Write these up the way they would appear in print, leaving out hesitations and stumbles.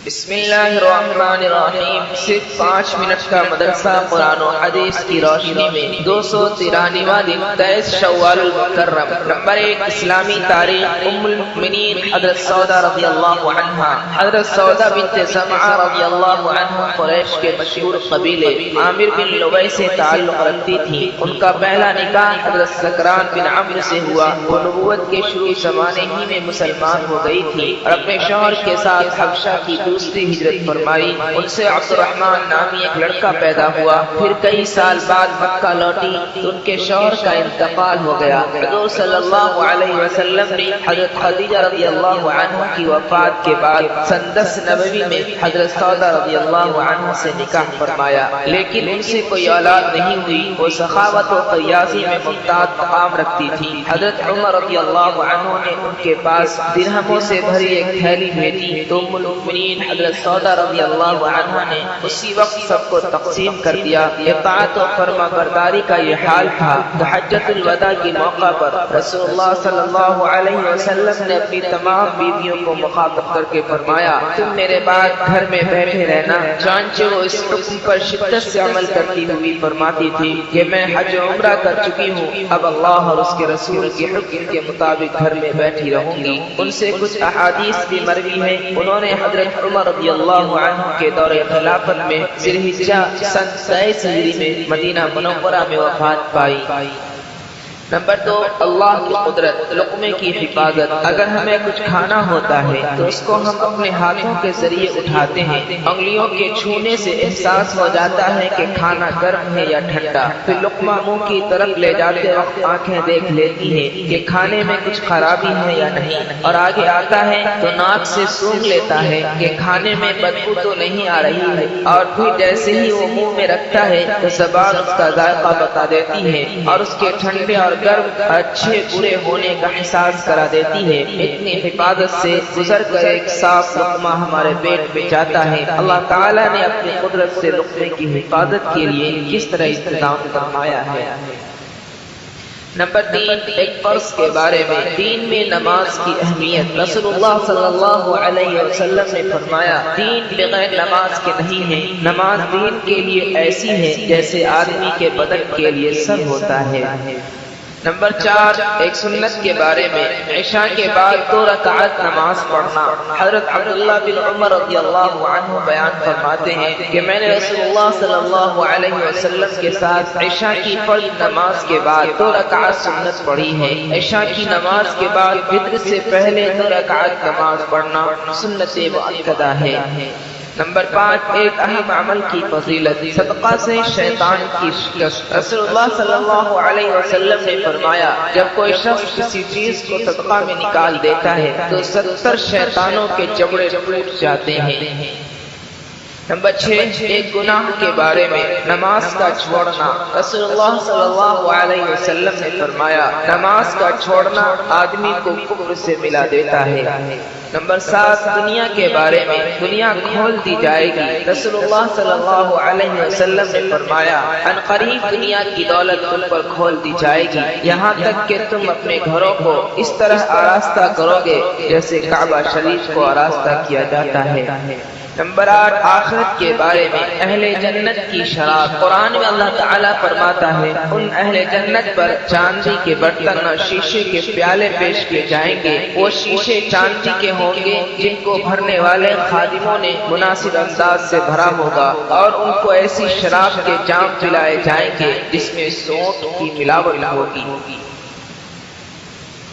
بسم اللہ الرحمن الرحیم۔ صرف 5 منٹ کا مدرسہ قرآن و حدیث کی روشنی میں 293واں دن 23 شوال المکرم۔ نمبر 1 اسلامی تاریخ۔ ام المؤمنین حضرت سودا رضی اللہ عنہا۔ حضرت سودا بنت زمعہ رضی اللہ عنہ قریش کے مشہور قبیلے عامر بن لؤی سے تعلق رکھتی تھی۔ ان کا پہلا نکاح حضرت سکران بن عمرو سے ہوا۔ وہ نبوت کے شروع زمانے ہی میں مسلمان ہو گئی تھی اور اپنے شوہر کے ساتھ حبشہ کی دوسری ہجرت فرمائی۔ ان سے عبد الرحمن نامی ایک لڑکا پیدا ہوا۔ پھر کئی سال بعد مکہ لوٹی تو ان کے شوہر کا انتقال ہو گیا۔ حضور صلی اللہ علیہ وسلم نے حضرت خدیجہ رضی اللہ عنہ کی وفات کے بعد سن 10 نبوی میں حضرت سودا رضی اللہ عنہ سے نکاح فرمایا، لیکن ان سے کوئی اولاد نہیں ہوئی۔ وہ سخاوت و قیاسی میں ممتاز مقام رکھتی تھی۔ حضرت عمر رضی اللہ عنہ نے ان کے پاس درہموں سے بھری ایک تھیلی بھیجی تو ام المؤمنین حضرت سودا رضی اللہ عنہ نے اسی وقت سب کو تقسیم کر دیا۔ اطاعت و فرما برداری کا یہ حال تھا تو حجۃ الوداع کے موقع پر رسول اللہ صلی اللہ علیہ وسلم نے اپنی تمام بیویوں کو مخاطب کر کے فرمایا، تم میرے بعد گھر میں بیٹھے رہنا۔ چنانچہ وہ اس حکم پر شدت سے عمل کرتی ہوئی فرماتی تھی کہ میں حج و عمرہ کر چکی ہوں، اب اللہ اور اس کے رسول کے حکم کے مطابق گھر میں بیٹھی رہوں گی۔ ان سے کچھ احادیث بھی مروی ہیں۔ انہوں نے حضرت عمر رضی اللہ عنہ کے دور خلافت میں ذی الحجہ سن 23 ہجری میں مدینہ منورہ میں وفات پائی۔ نمبر 2 اللہ کی قدرت، لقمے کی حفاظت۔ اگر ہمیں کچھ کھانا ہوتا ہے تو اس کو ہم اپنے ہاتھوں کے ذریعے اٹھاتے ہیں۔ انگلیوں کے چھونے سے احساس ہو جاتا ہے کہ کھانا گرم ہے یا ٹھنڈا۔ پھر لقمہ منہ کی طرف لے جاتے وقت آنکھیں دیکھ لیتی ہیں کہ کھانے میں کچھ خرابی ہے یا نہیں، اور آگے آتا ہے تو ناک سے سونگھ لیتا ہے کہ کھانے میں بدبو تو نہیں آ رہی ہے، اور پھر جیسے ہی وہ منہ میں رکھتا ہے تو زبان اس کا ذائقہ بتا دیتی ہے اور اس کے ٹھنڈے اور گرم اچھے برے ہونے کا احساس کرا دیتی ہے۔ اتنی حفاظت سے گزر کر ایک صاف لقمہ ہمارے پیٹ میں جاتا ہے۔ اللہ تعالیٰ نے اپنی قدرت سے لقمے کی حفاظت کے لیے کس طرح انتظام فرمایا ہے۔ نمبر 3 ایک فرض کے بارے میں، دین میں نماز کی اہمیت۔ رسول اللہ صلی اللہ علیہ وسلم نے فرمایا، دین بغیر نماز کے نہیں ہے۔ نماز دین کے لیے ایسی ہے جیسے آدمی کے بدن کے لیے سر ہوتا ہے۔ نمبر 4 ایک سنت کے بارے میں، عشاء کے بعد 2 رکعت نماز پڑھنا۔ حضرت عبداللہ بن عمر رضی اللہ عنہ بیان فرماتے ہیں کہ میں نے رسول اللہ صلی اللہ علیہ وسلم کے ساتھ عشاء کی فرض نماز کے بعد 2 رکعت سنت پڑھی ہے۔ عشاء کی نماز کے بعد فطر سے پہلے 2 رکعت نماز پڑھنا سنت مؤکدہ ہے۔ نمبر 5 ایک اہم عمل کی فضیلت، صدقہ سے شیطان کی شکست۔ رسول اللہ صلی اللہ علیہ وسلم نے فرمایا، جب کوئی شخص کسی چیز کو صدقہ میں نکال دیتا ہے تو 70 شیطانوں کے جبڑے ٹوٹ جاتے ہیں۔ نمبر 6 ایک گناہ کے بارے میں، نماز کا چھوڑنا۔ رسول اللہ صلی اللہ علیہ وسلم نے فرمایا، نماز کا چھوڑنا آدمی کو کفر سے ملا دیتا ہے۔ نمبر 7 دنیا کے بارے میں، دنیا کھول دی جائے گی۔ رسول اللہ صلی اللہ علیہ وسلم نے فرمایا، ان قریب دنیا کی دولت تم پر کھول دی جائے گی، یہاں تک کہ تم اپنے گھروں کو اس طرح آراستہ کرو گے جیسے کعبہ شریف کو آراستہ کیا جاتا ہے۔ نمبر 8 آخرت کے بارے میں، اہل جنت کی شراب۔ قرآن میں اللہ تعالیٰ فرماتا ہے، ان اہل جنت پر چاندی کے برتن اور شیشے کے پیالے پیش کیے جائیں گے۔ وہ شیشے چاندی کے ہوں گے جن کو بھرنے والے خادموں نے مناسب انداز سے بھرا ہوگا، اور ان کو ایسی شراب کے جام پلائے جائیں گے جس میں سونٹ کی ملاوٹ ہوگی۔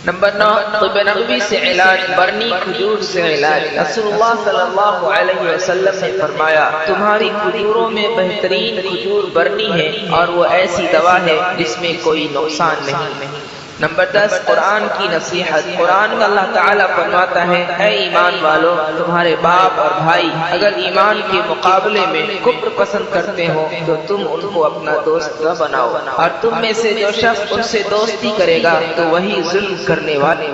نمبر 9 طب نبوی سے علاج، برنی کھجور سے علاج۔ رسول اللہ صلی اللہ علیہ وسلم نے فرمایا، تمہاری کھجوروں میں بہترین کھجور برنی ہے، اور وہ ایسی دوا ہے جس میں کوئی نقصان نہیں۔ نمبر 10 قرآن کی نصیحت۔ قرآن میں اللہ تعالیٰ فرماتا ہے، اے ایمان والو، تمہارے باپ اور بھائی اگر ایمان کے مقابلے میں کفر پسند کرتے ہو تو تم ان کو اپنا دوست نہ بناؤ، اور تم میں سے جو شخص ان سے دوستی کرے گا تو وہی ظلم کرنے والے